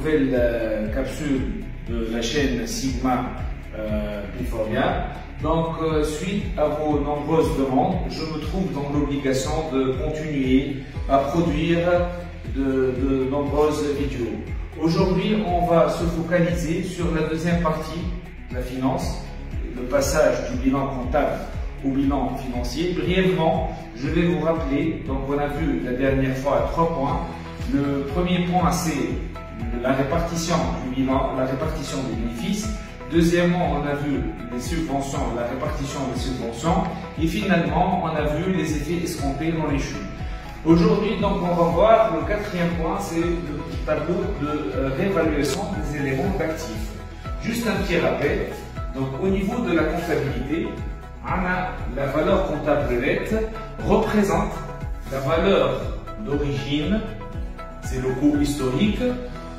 nouvelle capsule de la chaîne Sigma Piforia. Donc, suite à vos nombreuses demandes, je me trouve dans l'obligation de continuer à produire de nombreuses vidéos. Aujourd'hui, on va se focaliser sur la deuxième partie, la finance, le passage du bilan comptable au bilan financier. Brièvement, je vais vous rappeler, donc on a vu la dernière fois 3 points. Le premier point, c'est la répartition du bilan, la répartition des bénéfices. Deuxièmement, on a vu les subventions, la répartition des subventions. Et finalement, on a vu les effets escomptés dans les chutes. Aujourd'hui, donc, on va voir le quatrième point, c'est le tableau de réévaluation des éléments d'actifs. Juste un petit rappel. Donc, au niveau de la comptabilité, la valeur comptable nette représente la valeur d'origine, c'est le coût historique,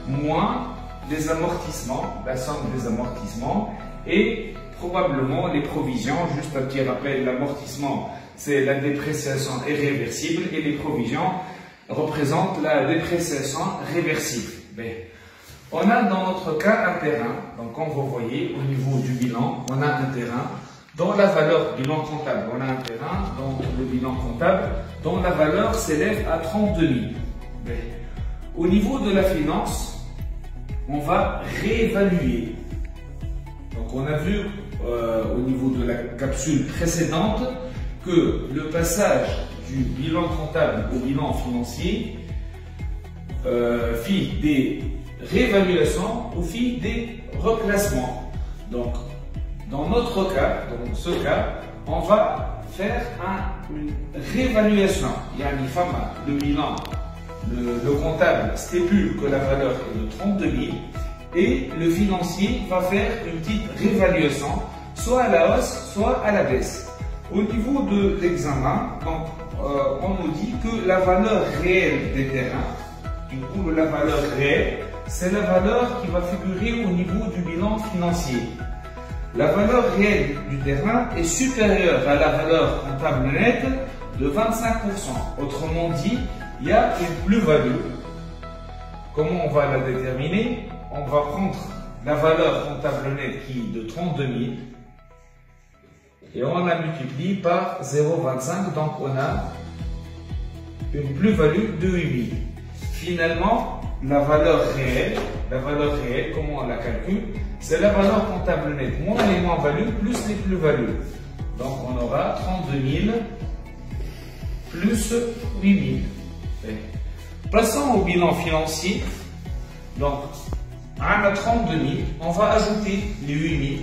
moins les amortissements, la somme des amortissements et probablement les provisions. Juste un petit rappel, l'amortissement, c'est la dépréciation irréversible et les provisions représentent la dépréciation réversible. On a dans notre cas un terrain, donc comme vous voyez au niveau du bilan, on a un terrain dont la valeur bilan comptable, on a un terrain dont le bilan comptable, dont la valeur s'élève à 32 000. Au niveau de la finance, on va réévaluer. Donc on a vu au niveau de la capsule précédente que le passage du bilan comptable au bilan financier fit des réévaluations ou fit des reclassements. Donc dans notre cas, dans ce cas, on va faire une réévaluation. Le bilan, le comptable stipule que la valeur est de 32 000 et le financier va faire une petite réévaluation, soit à la hausse, soit à la baisse. Au niveau de l'examen, on nous dit que la valeur réelle des terrains, du coup la valeur réelle, c'est la valeur qui va figurer au niveau du bilan financier. La valeur réelle du terrain est supérieure à la valeur comptable nette de 25%. Autrement dit, il y a une plus-value. Comment on va la déterminer? On va prendre la valeur comptable nette qui est de 32 000 et on la multiplie par 0,25, donc on a une plus-value de 8 000. Finalement, la valeur réelle, comment on la calcule? C'est la valeur comptable nette moins les moins-values plus les plus-values. Donc on aura 32 000 plus 8 000. Passons au bilan financier. Donc, à la 32 000, on va ajouter les 8 000.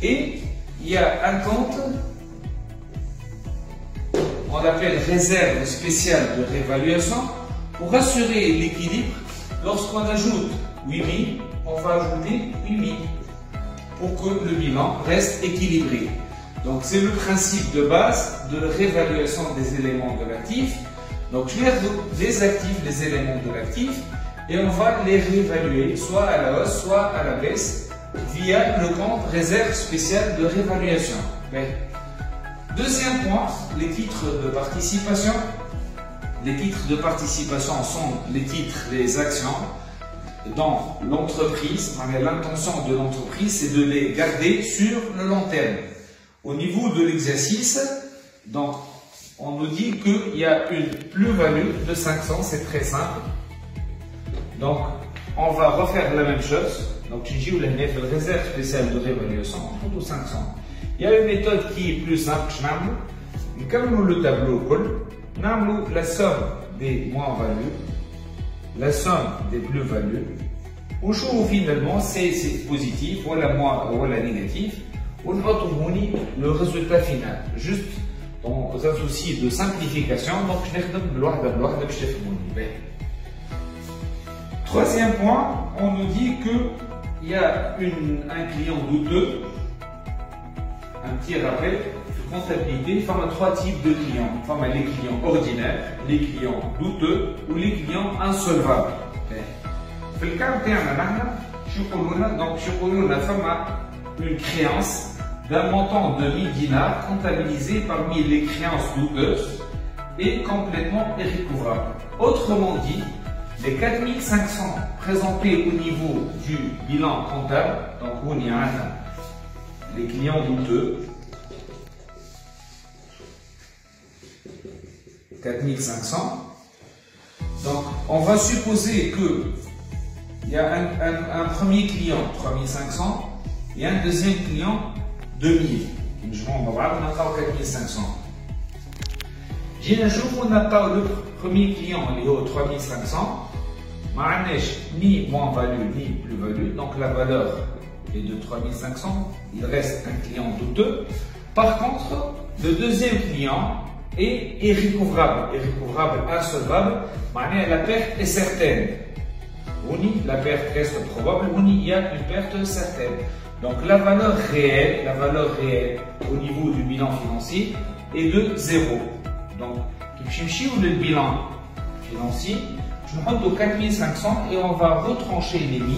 Et il y a un compte, on l'appelle réserve spéciale de réévaluation, pour assurer l'équilibre. Lorsqu'on ajoute 8 000, on va ajouter 8 000 pour que le bilan reste équilibré. Donc c'est le principe de base de réévaluation des éléments de l'actif. Donc je vais désactiver les éléments de l'actif et on va les réévaluer soit à la hausse, soit à la baisse via le compte réserve spéciale de réévaluation. Deuxième point, les titres de participation. Les titres de participation sont les titres des actions dans l'entreprise. L'intention de l'entreprise, c'est de les garder sur le long terme. Au niveau de l'exercice, donc, on nous dit qu'il y a une plus-value de 500, c'est très simple. Donc, on va refaire la même chose. Donc, j'ai la réserve spéciale de réévaluation, on trouve 500. Il y a une méthode qui est plus simple. Comme le tableau, nous la somme des moins-values, la somme des plus-values, ou finalement c'est positif, ou la négatif, ou le résultat final. Juste dans un souci de simplification, donc je vais faire. Troisième point, on nous dit qu'il y a un client douteux. Un petit rappel, de comptabilité, il y a 3 types de clients. Il y a les clients ordinaires, les clients douteux ou les clients insolvables. Dans le cas de une créance d'un montant de 1000 dinars comptabilisé parmi les créances douteuses et complètement irrécouvrable. Autrement dit, Les 4500 présentés au niveau du bilan comptable, donc on y a les clients douteux, 4500. Donc on va supposer que il y a un premier client 3500 et un deuxième client 2000. Je vais en voir, on a 4500. J'ai un jour où on a le premier client, il est au 3500. Ni moins-value ni plus-value, donc la valeur est de 3500, il reste un client douteux. Par contre, le deuxième client est irrécouvrable, insolvable, la perte est certaine. La perte reste probable, il y a une perte certaine. Donc la valeur réelle au niveau du bilan financier est de 0. Donc, le bilan financier, je me rends au 4500 et on va retrancher les 1000.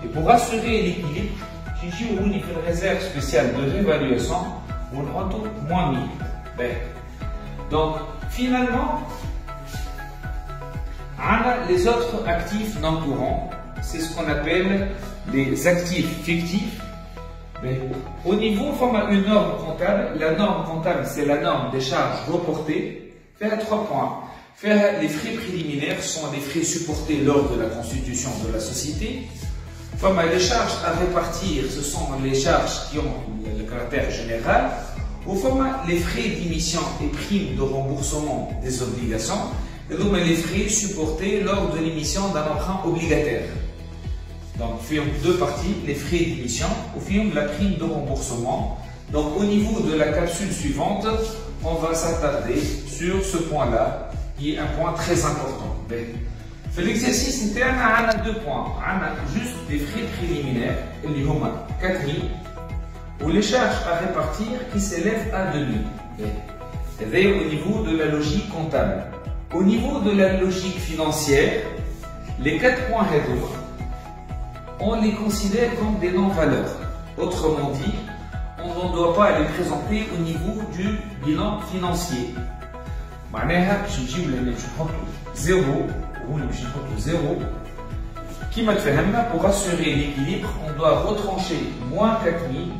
Et pour assurer l'équilibre, je dis où il fait une réserve spéciale de réévaluation, on rend au moins 1000. Donc, finalement, les autres actifs non courants, c'est ce qu'on appelle les actifs fictifs. Au niveau, une norme comptable. La norme comptable, c'est la norme des charges reportées. Faire 3 points. Faire les frais préliminaires sont les frais supportés lors de la constitution de la société. Les charges à répartir, ce sont les charges qui ont le caractère général. Les frais d'émission et primes de remboursement des obligations. Et donc les frais supportés lors de l'émission d'un emprunt obligataire. Donc, deux parties, les frais d'émission, la prime de remboursement. Donc, au niveau de la capsule suivante, on va s'attarder sur ce point-là, qui est un point très important. L'exercice, on a 2 points. On a juste des frais préliminaires, il y a 4000, ou les charges à répartir qui s'élèvent à 2000. C'est au niveau de la logique comptable. Au niveau de la logique financière, les 4 points réduits, on les considère comme des non-valeurs. Autrement dit, on ne doit pas les présenter au niveau du bilan financier. Je prends 0, qui m'a fait pour assurer l'équilibre, on doit retrancher moins 4000,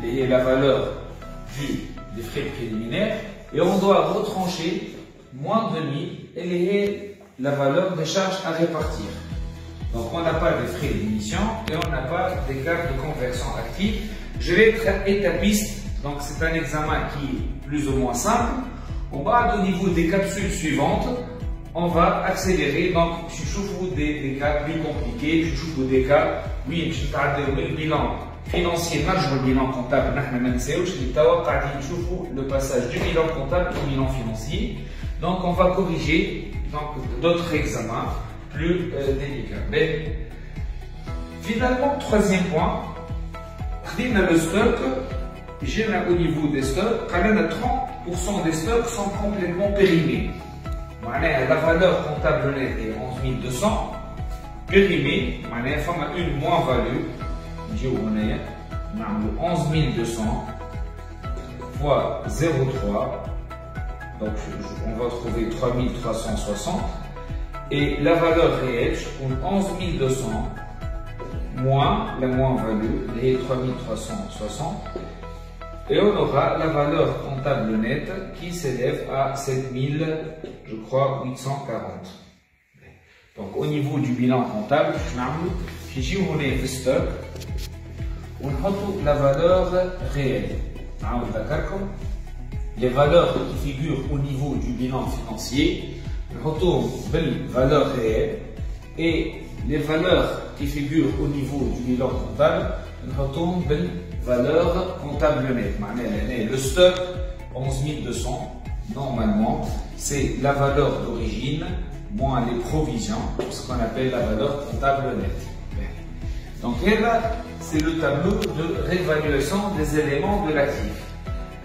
et la valeur des frais préliminaires, et on doit retrancher moins 2000, et la valeur des charges à répartir. Donc on n'a pas de frais d'émission et on n'a pas d'écart de conversion active. Je vais être étapiste, donc c'est un examen qui est plus ou moins simple. On va au niveau des capsules suivantes, on va accélérer. Donc je trouve des cas plus compliqués, je trouve des cas, oui, je vais le bilan financier, le bilan comptable, le passage du bilan comptable au bilan financier. Donc on va corriger d'autres examens plus délicat. Mais finalement, troisième point, le stock, au niveau des stocks, 30% des stocks sont complètement périmés. La valeur comptable nette est 11 200, périmée, il y a une moins-value, 11 200 fois 0,3, donc on va trouver 3360. Et la valeur réelle, on 11 200 moins la moins-value, les 3360. Et on aura la valeur comptable nette qui s'élève à 7000, je crois, 840. Donc au niveau du bilan comptable, je on est stock, on retrouve la valeur réelle. Les valeurs qui figurent au niveau du bilan financier, on retrouve la valeur réelle et les valeurs qui figurent au niveau du bilan comptable, on retrouve la valeur comptable nette. Le stock 11 200, normalement, c'est la valeur d'origine moins les provisions, ce qu'on appelle la valeur comptable nette. Donc là, c'est le tableau de réévaluation des éléments de l'actif.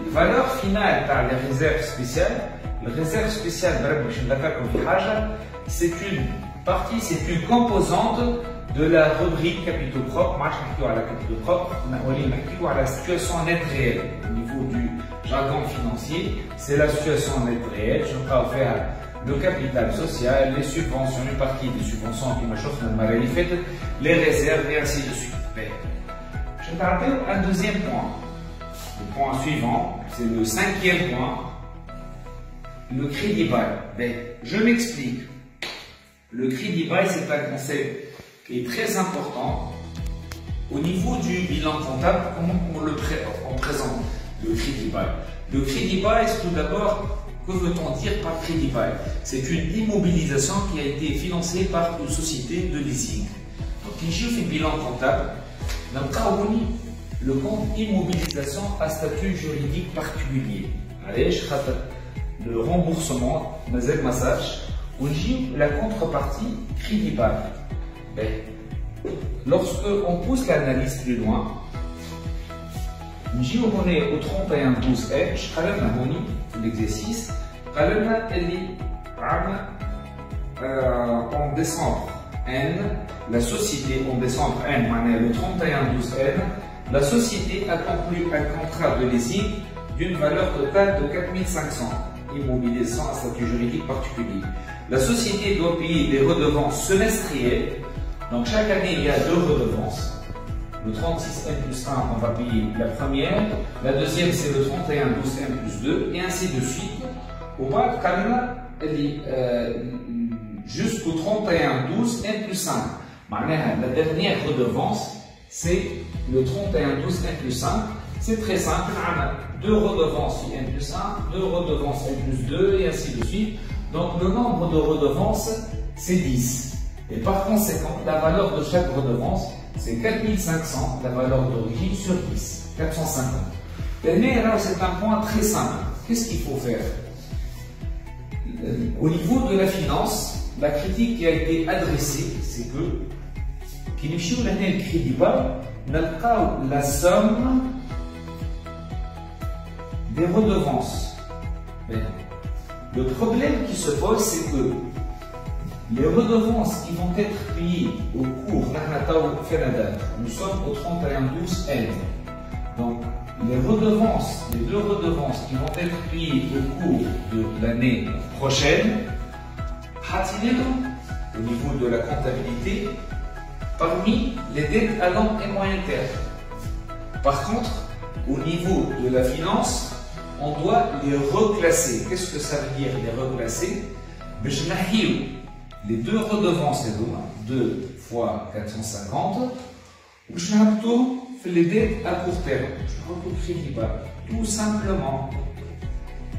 La valeur finale par les réserves spéciales. La réserve spéciale, c'est une partie, c'est une composante de la rubrique capitaux propres. Moi, je vais la capitaux propres, on a la situation nette réelle. Au niveau du jargon financier, c'est la situation nette réelle. Je vais faire le capital social, les subventions, une partie des subventions qui me chauffent les réserves et ainsi de suite. Je vais parler un deuxième point. Le point suivant, c'est le cinquième point, le crédit bail. Je m'explique. Le crédit bail, c'est un concept qui est très important. Au niveau du bilan comptable, comment on présente le crédit bail? Le crédit bail, c'est tout d'abord, que veut-on dire par crédit bail? C'est une immobilisation qui a été financée par une société de leasing. Donc, ici, on fait bilan comptable. Le compte immobilisation à statut juridique particulier. Allez, le remboursement, massage, ou la contrepartie crédit bail. Lorsque on pousse l'analyse plus loin, on est au 31/12/H, l'exercice, en décembre N, la société en décembre N, le 31/12/N, la société a conclu un contrat de leasing d'une valeur totale de 4500, immobilisation à statut juridique particulier. La société doit payer des redevances semestrielles. Donc chaque année, il y a 2 redevances. Le 36N+1, on va payer la première. La deuxième, c'est le 31/12N+2, et ainsi de suite. Au bas, jusqu'au 31/12N+5. La dernière redevance, c'est le 31/12N+5. C'est très simple. 2 redevances N+1, 2 redevances N+2, et ainsi de suite. Donc le nombre de redevances, c'est 10. Et par conséquent, la valeur de chaque redevance, c'est 4500, la valeur d'origine sur 10, 450. Mais là, c'est un point très simple. Qu'est-ce qu'il faut faire? Au niveau de la finance, la critique qui a été adressée, c'est que, le crédit bail, la somme des redevances. Le problème qui se pose, c'est que les redevances qui vont être payées au cours de Canada, nous sommes au 31/12/N. Donc, les 2 redevances qui vont être payées au cours de l'année prochaine, au niveau de la comptabilité, parmi les dettes à long et moyen terme. Par contre, au niveau de la finance, on doit les reclasser. Qu'est-ce que ça veut dire, les reclasser? Les 2 redevances, 2 fois 450, ou je fais les dettes à court terme. Je crédit bail, tout simplement.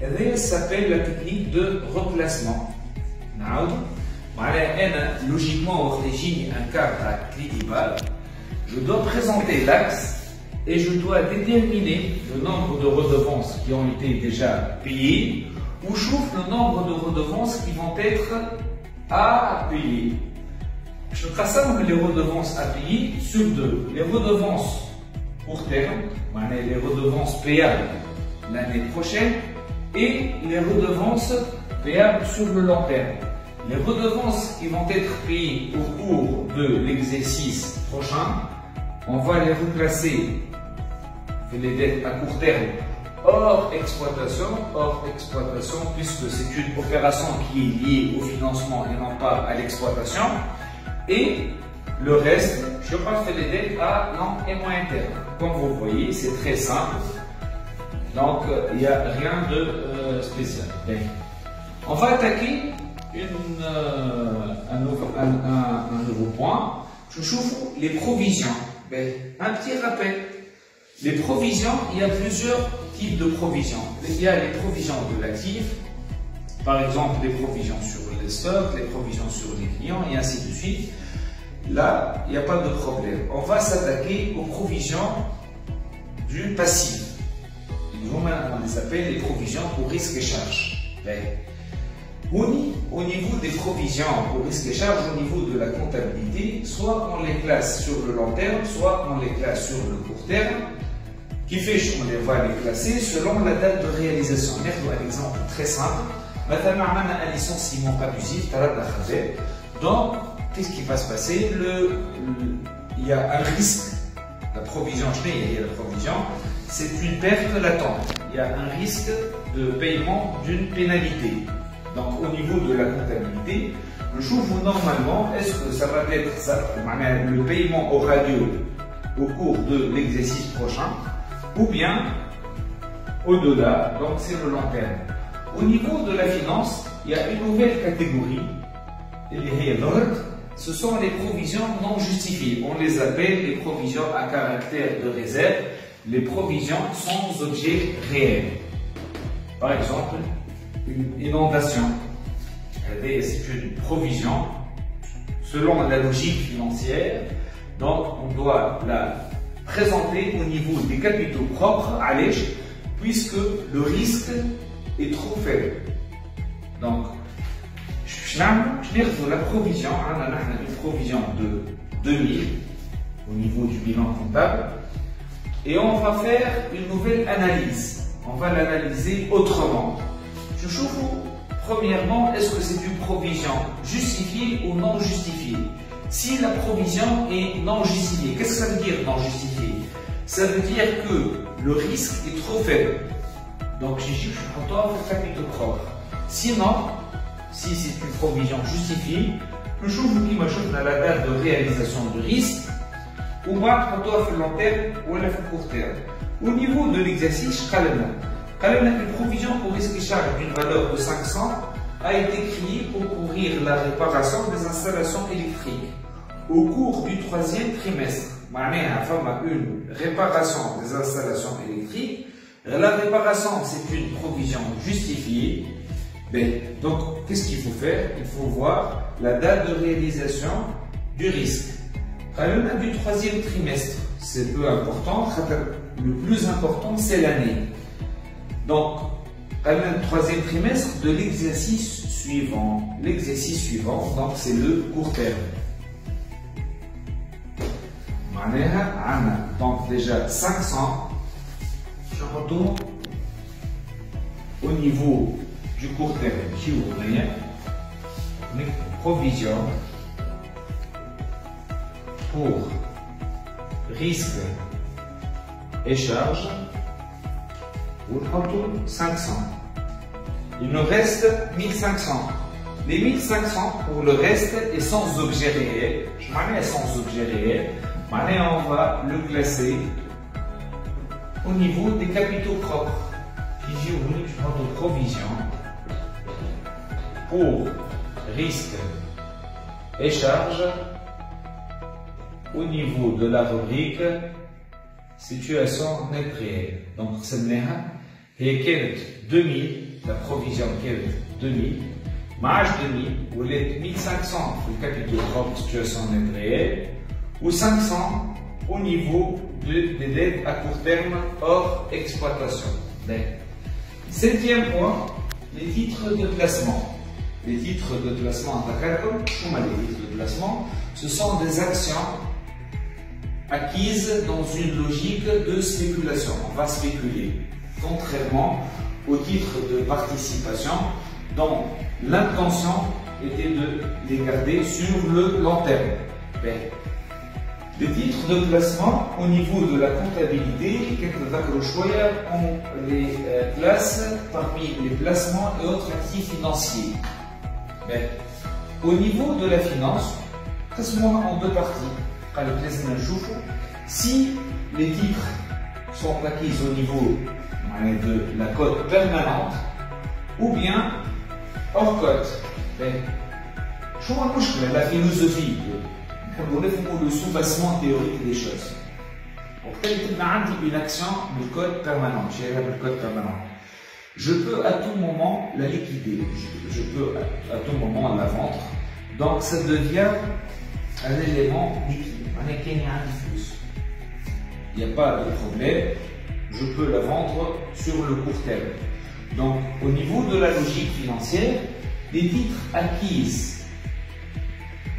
Et ça s'appelle la technique de reclassement. Logiquement, j'ai un cadre à crédit bail. Je dois présenter l'axe et je dois déterminer le nombre de redevances qui ont été déjà payées, ou je trouve le nombre de redevances qui vont être à payer. Je rassemble les redevances à payer sur 2. Les redevances court terme, les redevances payables l'année prochaine, et les redevances payables sur le long terme. Les redevances qui vont être payées au cours de l'exercice prochain, on va les reclasser, les dettes à court terme, hors exploitation, puisque c'est une opération qui est liée au financement et non pas à l'exploitation. Et le reste, je passe les dettes à long et moyen terme. Comme vous voyez, c'est très simple. Donc, il n'y a rien de spécial. Bien. On va attaquer un nouveau point. Je chauffe les provisions. Bien. Un petit rappel. Les provisions, il y a plusieurs types de provisions. Il y a les provisions de l'actif, par exemple les provisions sur les stocks, les provisions sur les clients et ainsi de suite. Là, il n'y a pas de problème. On va s'attaquer aux provisions du passif. On les appelle les provisions pour risques et charges. Au niveau des provisions pour risques et charges, au niveau de la comptabilité, soit on les classe sur le long terme, soit on les classe sur le court terme, qui fait qu'on va les classer selon la date de réalisation. Un exemple très simple. Maintenant, on a un licenciement abusif, donc, qu'est-ce qui va se passer? Il y a un risque. La provision, c'est une perte latente. Il y a un risque de paiement d'une pénalité. Donc au niveau de la comptabilité, je trouve normalement, est-ce que ça va être ça, le paiement aura lieu au cours de l'exercice prochain, ou bien au-delà, donc c'est le long terme. Au niveau de la finance, il y a une nouvelle catégorie, ce sont les provisions non justifiées. On les appelle les provisions à caractère de réserve, les provisions sans objet réel. Par exemple, une inondation. C'est une provision selon la logique financière, donc on doit la présenter au niveau des capitaux propres à l'èche, puisque le risque est trop faible. Donc, la provision, on a une provision de 2000 au niveau du bilan comptable, et on va faire une nouvelle analyse. On va l'analyser autrement. Je trouve, premièrement, est-ce que c'est une provision justifiée ou non justifiée? Si la provision est non justifiée, qu'est-ce que ça veut dire non justifiée? Ça veut dire que le risque est trop faible. Donc j'ai dit que je suis content de capitaux propres. Sinon, si c'est une provision justifiée, le jour où je la date de réalisation du risque, ou moi, quand on fait long terme ou à court terme. Au niveau de l'exercice, une provision pour risque et charge d'une valeur de 500 a été créée pour couvrir la réparation des installations électriques. Au cours du troisième trimestre, une réparation des installations électriques. La réparation, c'est une provision justifiée. Donc, qu'est-ce qu'il faut faire? Il faut voir la date de réalisation du risque. Du troisième trimestre, c'est peu important. Le plus important, c'est l'année. Donc, le troisième trimestre de l'exercice suivant. L'exercice suivant, donc c'est le court terme. Donc déjà 500. Je retourne au niveau du court terme. Provision pour risque et charge. Ou 500. Il nous reste 1500. Les 1500 pour le reste est sans objet réel. Je m'en ai sans objet réel. On va le classer au niveau des capitaux propres. Ici, je prends de provision pour risque et charge au niveau de la rubrique situation nette réelle. Donc, c'est et 2000, la provision qui est 2000, marge 2000, ou les 1500 pour le capitaux propre situation nette réelle, ou 500 au niveau des dettes à court terme hors exploitation. Septième point, les titres de placement. Les titres de placement les titres de placement, ce sont des actions acquises dans une logique de spéculation. On va spéculer, contrairement au titre de participation dont l'intention était de les garder sur le long terme. Les titres de placement au niveau de la comptabilité, on les classe parmi les placements et autres actifs financiers. Au niveau de la finance, classement en deux parties. Si les titres sont acquis au niveau de la cote permanente ou bien hors cote. Je vois la philosophie le sous-bassement théorique des choses. Pour une action de code permanent, je peux à tout moment la liquider, je peux à tout moment la vendre, donc ça devient un élément liquide. Il n'y a pas de problème, je peux la vendre sur le court terme. Donc au niveau de la logique financière, les titres acquis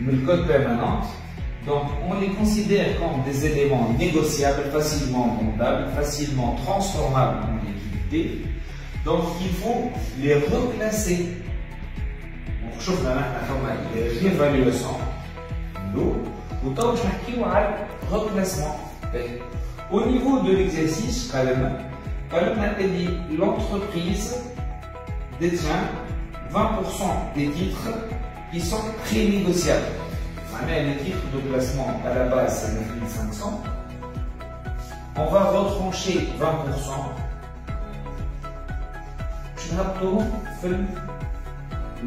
le code permanente, donc on les considère comme des éléments négociables, facilement vendables, facilement transformables en liquidité. Donc il faut les reclasser. On chauffe les réévaluations. Autant que je reclassement. Au niveau de l'exercice, l'entreprise détient 20% des titres qui sont prénégociables. Les titres de placement à la base, c'est 9500. On va retrancher 20%. Je vais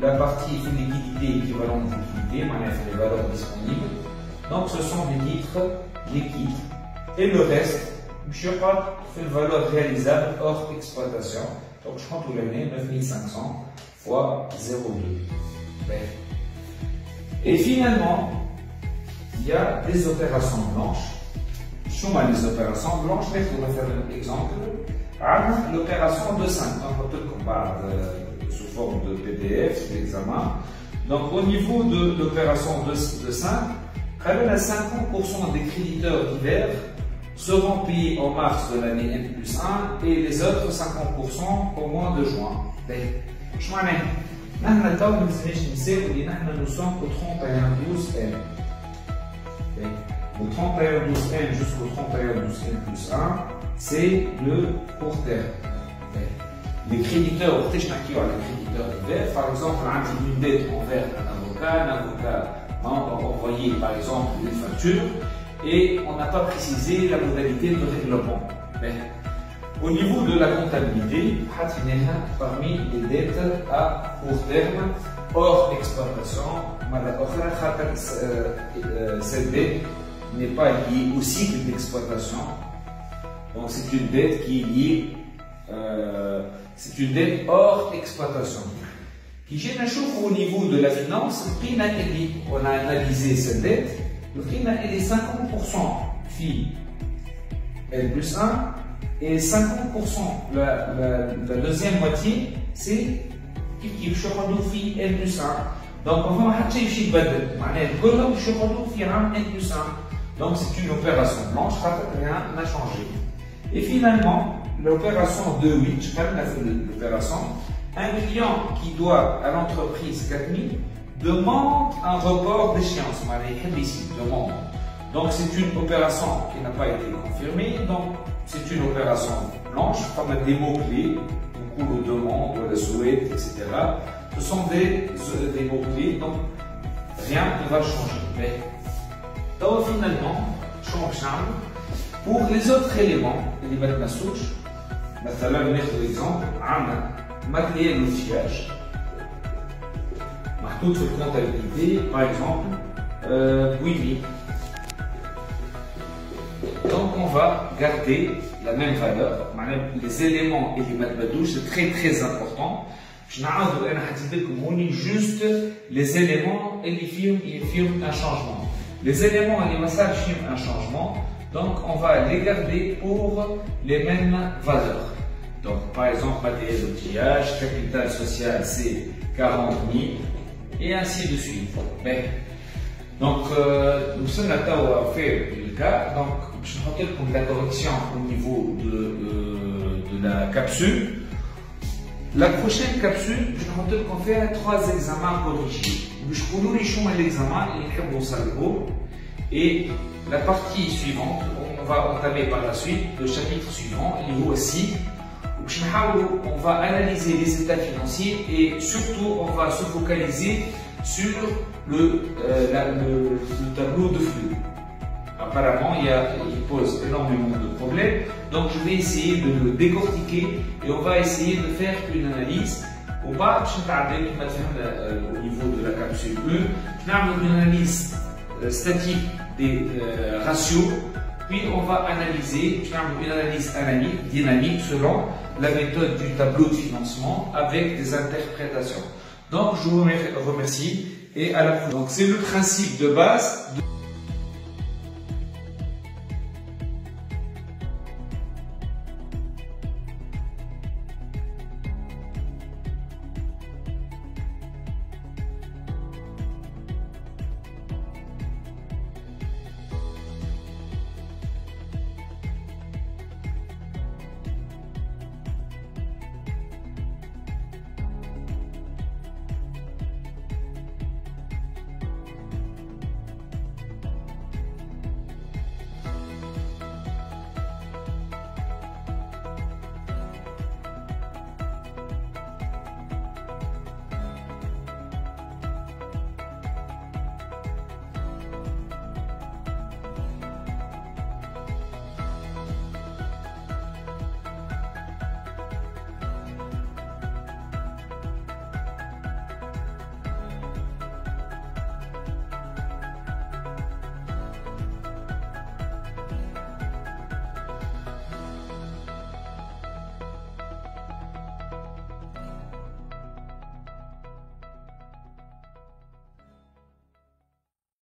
la partie liquidité équivalente liquidité, les valeurs disponibles. Donc ce sont des titres liquides. Et le reste, je fait une valeur réalisable hors exploitation. Donc je compte l'année 9500 fois 0,2. Et finalement, il y a des opérations blanches. Les opérations blanches, je vais faire un exemple. L'opération de 5. Donc, on parle sous forme de PDF, l'examen. Donc, au niveau de l'opération de 5, 50% des créditeurs d'hiver seront payés en mars de l'année N+1 et les autres 50% au mois de juin. Je m'en ai. Nous sommes au 31/12/N. Le 31/12/N jusqu'au 31/12/N+1, c'est le court terme. Les créditeurs, par exemple, une dette envers un avocat va envoyer par exemple une facture et on n'a pas précisé la modalité de règlement. Au niveau de la comptabilité, parmi les dettes à court terme, hors exploitation, cette dette n'est pas liée au cycle d'exploitation. Donc c'est une dette qui est liée, c'est une dette hors exploitation. Qui gêne au niveau de la finance, on a analysé cette dette, le prix est 50% phi N+1 et 50%, la deuxième moitié, c'est qui phi N+1. Donc on va chercher N+1. Donc c'est une opération blanche, rien n'a changé. Et finalement, l'opération 2/8, l'opération, un client qui doit à l'entreprise 4000 demande un report d'échéance. Demande. Donc c'est une opération qui n'a pas été confirmée, donc c'est une opération blanche, comme des mots-clés, beaucoup de demandes, le souhait, etc. Ce sont des mots-clés, donc rien ne va changer. Donc finalement, pour les autres éléments, les matériels souches, مثلا ناخذ exemple عندنا matériel d'outillage محطوط في الكونتابيليتي par exemple Bouilly. Donc on va garder la même valeur, les éléments et les matériels c'est très important. Je n'ai juste les éléments et les firment un changement. Les éléments et les massages firment un changement, donc on va les garder pour les mêmes valeurs. Donc par exemple, matériel d'outillage, capital social c'est 40 000 et ainsi de suite. Donc nous sommes à faire le cas, donc je vais vous montrer la correction au niveau de la capsule. La prochaine capsule, je vais vous faire 3 examens corrigés. Je vais vous dire l'examen et la partie suivante, on va entamer par la suite le chapitre suivant, il est aussi. On va analyser les états financiers et surtout on va se focaliser sur le tableau de flux. Apparemment, il pose énormément de problèmes, donc je vais essayer de le décortiquer et on va essayer de faire une analyse. Au niveau de la capsule 1, une analyse statique des ratios, puis on va analyser une analyse dynamique selon la méthode du tableau de financement avec des interprétations. Donc je vous remercie et à la prochaine. Donc c'est le principe de base.